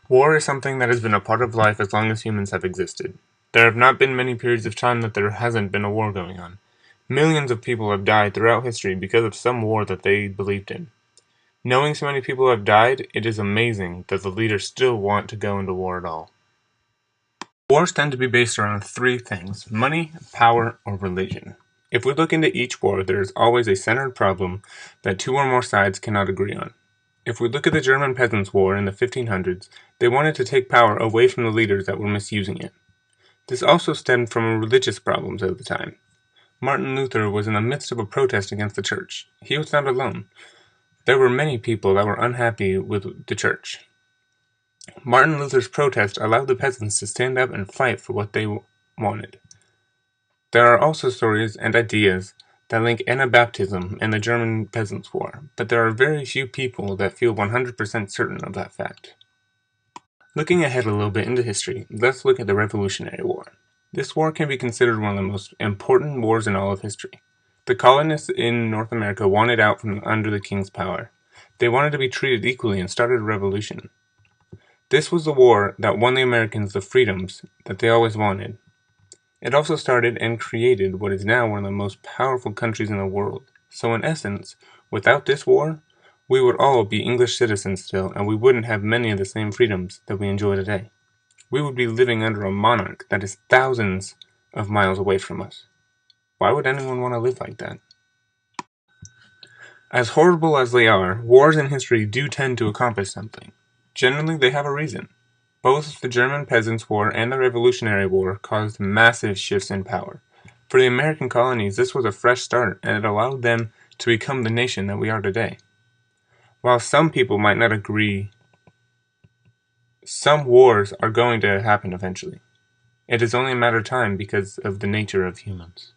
War is something that has been a part of life as long as humans have existed. There have not been many periods of time that there hasn't been a war going on. Millions of people have died throughout history because of some war that they believed in. Knowing so many people have died, it is amazing that the leaders still want to go into war at all. Wars tend to be based around three things: money, power, or religion. If we look into each war, there is always a centered problem that two or more sides cannot agree on. If we look at the German Peasants' War in the 1500s, they wanted to take power away from the leaders that were misusing it. This also stemmed from religious problems at the time. Martin Luther was in the midst of a protest against the church. He was not alone. There were many people that were unhappy with the church. Martin Luther's protest allowed the peasants to stand up and fight for what they wanted. There are also stories and ideas that link Anabaptism and the German Peasants' War, but there are very few people that feel 100% certain of that fact. Looking ahead a little bit into history, let's look at the Revolutionary War. This war can be considered one of the most important wars in all of history. The colonists in North America wanted out from under the king's power. They wanted to be treated equally and started a revolution. This was the war that won the Americans the freedoms that they always wanted. It also started and created what is now one of the most powerful countries in the world. So in essence, without this war, we would all be English citizens still, and we wouldn't have many of the same freedoms that we enjoy today. We would be living under a monarch that is thousands of miles away from us. Why would anyone want to live like that? As horrible as they are, wars in history do tend to accomplish something. Generally, they have a reason. Both the German Peasants' War and the Revolutionary War caused massive shifts in power. For the American colonies, this was a fresh start, and it allowed them to become the nation that we are today. While some people might not agree, some wars are going to happen eventually. It is only a matter of time because of the nature of humans.